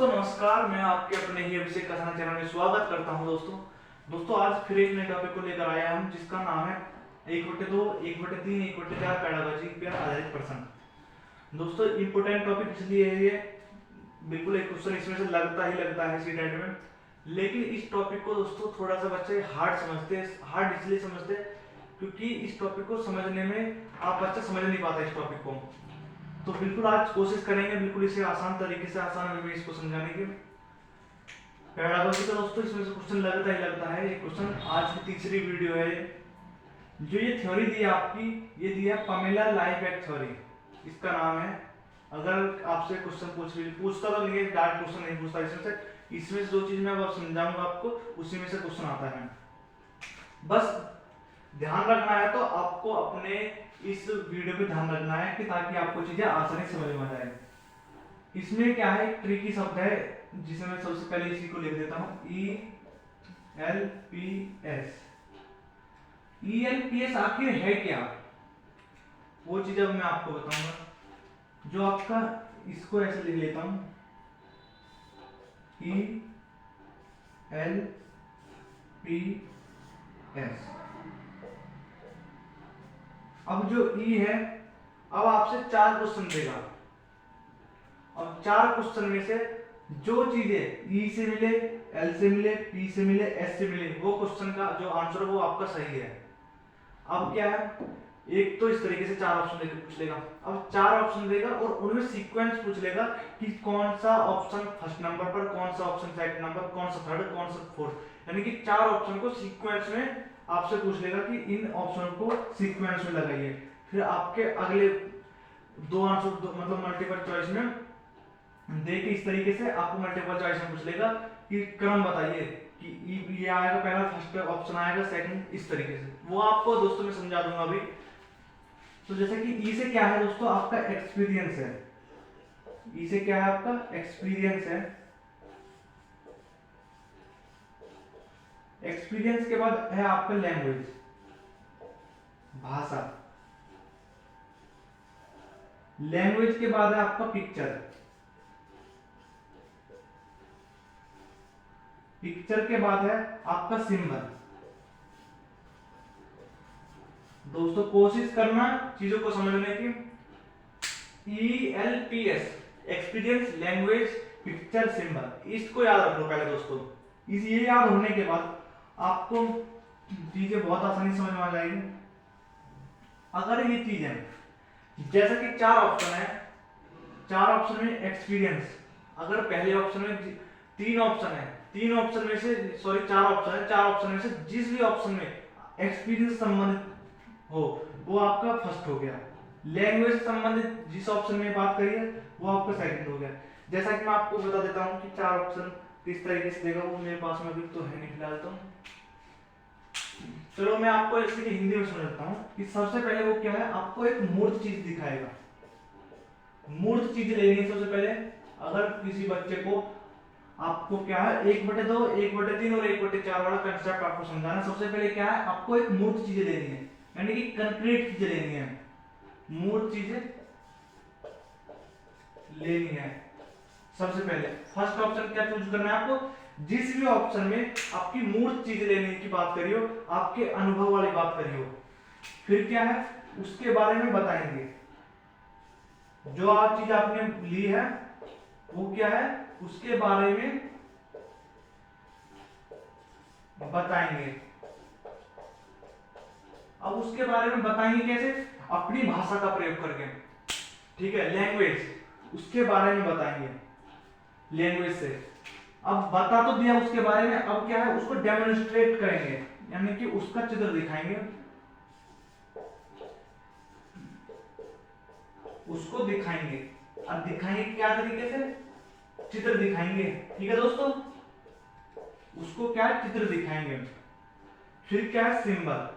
दोस्तों नमस्कार, मैं आपके अपने ही अभिषेक कसाना चैनल में स्वागत करता हूं। दोस्तों आज फिर एक नए टॉपिक को लेकर आया हूं जिसका नाम है 1/2, 1/3, 1/4 पैडागोजी पर आधारित प्रश्न। दोस्तों इंपोर्टेंट टॉपिक इसलिए है ये, बिल्कुल एक क्वेश्चन इसमें से लगता है सीटेट में, लेकिन इस टॉपिक को दोस्तों थोड़ा सा बच्चे हार्ड इसलिए समझते हैं क्योंकि इस टॉपिक को समझने में आप बच्चा समझ नहीं पाता इस टॉपिक को। तो बिल्कुल आज कोशिश करेंगे बिल्कुल इसे आसान तरीके से, आसान वे में इसको समझाने की। पैडागोजी का दोस्तों इसमें से क्वेश्चन लगता है। ये क्वेश्चन आज की तीसरी वीडियो है। जो ये थ्योरी दी है आपकी, ये दी है पामेला लाइबैक थ्योरी, इसका नाम है। अगर आपसे क्वेश्चन पूछता तो नहीं, डायरेक्ट क्वेश्चन नहीं पूछता इसमें से जो चीज मैं अब समझाऊंगा आपको उसी में से क्वेश्चन आता है। बस ध्यान रखना है, तो आपको अपने इस वीडियो पे ध्यान रखना है कि ताकि आपको चीजें आसानी से समझ में आ जाए। इसमें क्या है, एक ट्रिकी शब्द है जिसे मैं सबसे पहले इसी को लिख देता हूं, ELPS। ELPS आखिर है क्या, वो चीज अब मैं आपको बताऊंगा। जो आपका, इसको ऐसे लिख लेता हूं, ELPS। अब जो ई है, अब आपसे 4 क्वेश्चन देगा। अब 4 क्वेश्चन में से जो चीजें ई से मिले, एल से मिले, पी से मिले, एस से मिले, वो क्वेश्चन का जो आंसर वो आपका सही है। अब क्या है, एक तो इस तरीके से 4 ऑप्शन देकर पूछ लेगा। अब 4 ऑप्शन देगा और उनमें सीक्वेंस पूछ लेगा कि कौन सा ऑप्शन फर्स्ट नंबर पर, कौन सा ऑप्शन सेकंड नंबर, कौन सा थर्ड, कौन सा फोर्थ, यानी कि 4 ऑप्शन को सीक्वेंस में आपसे पूछ लेगा कि इन ऑप्शन को सीक्वेंस में लगाइए। फिर आपके अगले 2 आंसर मतलब मल्टीपल चॉइस में दे के इस तरीके से आपको मल्टीपल चॉइस में पूछ लेगा कि क्रम बताइए कि ये आएगा पहला, फर्स्ट ऑप्शन आएगा, सेकंड, इस तरीके से। वो आपको दोस्तों मैं समझा दूंगा अभी। तो जैसे कि ई से क्या है दोस्तों, आपका एक्सपीरियंस है। ई से क्या है, आपका एक्सपीरियंस है। एक्सपीरियंस के बाद है आपका लैंग्वेज, भाषा। लैंग्वेज के बाद है आपका पिक्चर। पिक्चर के बाद है आपका सिंबल। दोस्तों कोशिश करना चीजों को समझने की। ELPS, experience, language, picture, symbol, इसको याद रख लो पहले दोस्तों। ये याद होने के बाद आपको चीजें बहुत आसानी समझ में आ जाएगी। अगर ये चीज है, जैसा कि 4 ऑप्शन है, 4 ऑप्शन में एक्सपीरियंस, अगर पहले ऑप्शन में 3 ऑप्शन है, 3 ऑप्शन में से 4 ऑप्शन है, 4 ऑप्शन में से जिस भी ऑप्शन में एक्सपीरियंस संबंधित हो वो आपका फर्स्ट हो गया। लैंग्वेज संबंधित जिस ऑप्शन में बात करी है वो आपका सेकंड हो गया। जैसा कि मैं आपको बता देता हूं कि 4 ऑप्शन किस तरीके से देगा, वो मेरे पास में अभी तो है नहीं फिलहाल। तो चलो मैं आपको इसकी हिंदी में समझाता हूं कि सबसे पहले वो क्या है, आपको एक मूर्त चीज दिखाएगा। मूर्त चीज लेनी है सबसे पहले। अगर किसी बच्चे को आपको क्या है 1/2, 1/3 और 1/4 वाला कंसेप्ट आपको समझाना है, सबसे पहले क्या है, आपको एक मूर्त चीजें लेनी है, यानी कि कंक्रीट चीजें लेनी है। मूर्त चीजें लेनी है सबसे पहले। फर्स्ट ऑप्शन क्या चूज करना है आपको, जिस भी ऑप्शन में आपकी मूर्त चीज लेने की बात करी हो, आपके अनुभव वाली बात करी हो, फिर क्या है उसके बारे में बताएंगे। जो आप चीज आपने ली है वो क्या है, उसके बारे में बताएंगे। अब उसके बारे में बताएंगे कैसे, अपनी भाषा का प्रयोग करके। ठीक है, लैंग्वेज, उसके बारे में बताएंगे लैंग्वेज से। अब बता तो दिया उसके बारे में, अब क्या है उसको डेमोन्स्ट्रेट करेंगे, यानी कि उसका चित्र दिखाएंगे, उसको दिखाएंगे। अब दिखाएंगे क्या तरीके से, चित्र दिखाएंगे। ठीक है दोस्तों, उसको क्या चित्र दिखाएंगे। फिर क्या है सिंबल,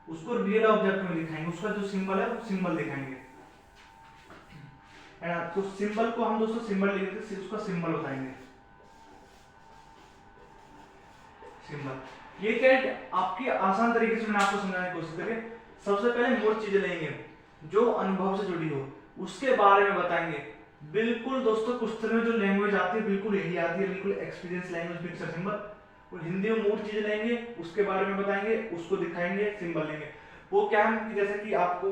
उसको रियल ऑब्जेक्ट में दिखाएंगे, उसका जो सिंबल है वो सिंबल दिखाएंगे। तो सिंबल को हम दोस्तों सिंबल लिखते हैं, उसका सिंबल बताएंगे, सिंबल। ये क्या आपकी आसान तरीके से मैंने आपको समझाने की कोशिश करी। सबसे पहले मूर्त चीजें लेंगे जो अनुभव से जुड़ी हो, उसके बारे में बताएंगे बिल्कुल दोस्तों, क्वेश्चन में जो लैंग्वेज आती है बिल्कुल यही आती है, बिल्कुल एक्सपीरियंस लैंग्वेज पिक्चर सिंबल। और हिंदी में मूड चीज लेंगे, उसके बारे में बताएंगे, उसको दिखाएंगे, सिंबल लेंगे। वो क्या है कि जैसे कि आपको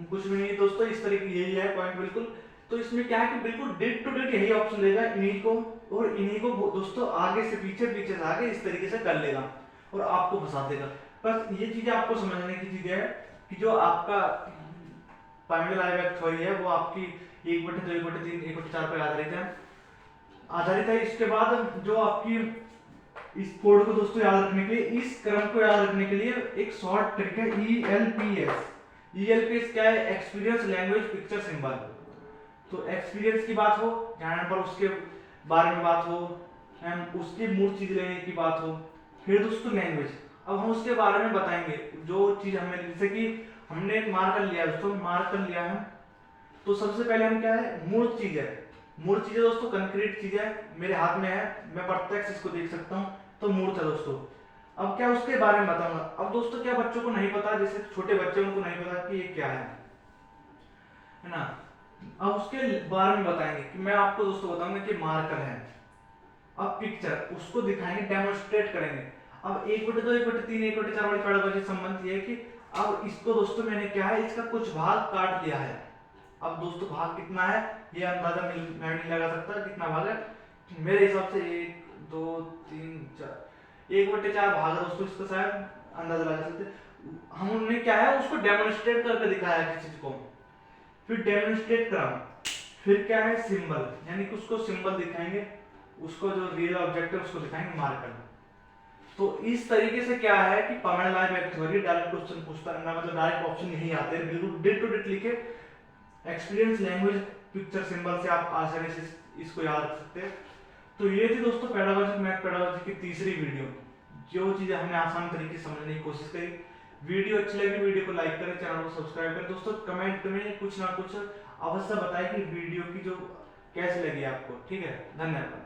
कुछ भी नहीं दोस्तों, इस तरीके यही है पॉइंट बिल्कुल। तो इसमें क्या है कि बिल्कुल डेट टू डेट यही ऑप्शन लेगा, इन्हीं को और इन्हीं को दोस्तों आगे से पीछे, पीछे से आगे इस तरीके से कर लेगा और आपको फंसा देगा। बस ये चीजें आपको समझने की चीजें है कि जो आपका प्राइमरी लाइव थ्योरी है वो आपकी 1/2, 1/3, 1/4 पर आधारित है। इसके बाद जो आपकी इस कोड को दोस्तों याद रखने के लिए, इस क्रम को याद रखने के लिए एक शॉर्ट ट्रिक है, ELPS। ELPS क्या है? Experience language picture symbol. तो एक्सपीरियंस की बात हो, जहां पर उसके बारे में बात हो, उसकी मूल चीज लेने की बात हो, फिर दोस्तों लैंग्वेज। अब हम उसके बारे में बताएंगे जो चीज हमें, जैसे कि हमने एक मार्क कर लिया दोस्तों, मार्क कर लिया है, तो सबसे पहले हम क्या है, मूल चीज है। मूल चीज है दोस्तों, कंक्रीट चीज है, मेरे हाथ में है, मैं प्रत्यक्ष इसको देख सकता हूँ, तो मूर्त है दोस्तों। अब क्या उसके बारे में बताऊंगा। अब दोस्तों क्या बच्चों को नहीं पता, जैसे छोटे बच्चे उनको नहीं पता कि ये क्या है ना। अब उसके बारे में बताएंगे कि मैं आपको दोस्तों बताऊंगा कि मार्कर है। अब पिक्चर उसको दिखाएंगे, डेमोन्स्ट्रेट करेंगे। अब 1/2, 1/3, 1/4 वाली पैडागोजी संबंध ये है कि अब इसको दोस्तों मैंने क्या है, इसका कुछ भाग काट लिया है। अब दोस्तों भाग कितना है ये अंदाजा मैं नहीं लगा सकता कितना भाग है। मेरे हिसाब से 1, 2, 3, 4, 1/4 भाग है दोस्तों, इसका शायद अंदाजा लगा सकते। हमने क्या है, उसको डेमोन्स्ट्रेट करके दिखाया किसी चीज को, फिर डेमोन्स्ट्रेट करा, फिर क्या है सिंबल, यानी कि उसको सिंबल दिखाएंगे, उसको जो रियल ऑब्जेक्ट है उसको दिखाएंगे मार्कर। तो इस तरीके से क्या है कि Pamela live theory direct question पूछता है ना, मतलब डायरेक्ट ऑप्शन नहीं आते हैं, बिल्कुल डेट टू डेट लिखे एक्सपीरियंस लैंग्वेज पिक्चर सिंबल से आप आसानी से इसको याद रख सकते हैं। तो ये थी दोस्तों पेडागोजी, मैथ पेडागोजी की तीसरी वीडियो, जो चीजें हमने आसान तरीके से समझने की कोशिश करी। वीडियो अच्छी लगी वीडियो को लाइक करें, चैनल को सब्सक्राइब करें दोस्तों। कमेंट में कुछ ना कुछ अवश्य बताएं कि वीडियो की जो कैसे लगी आपको। ठीक है, धन्यवाद।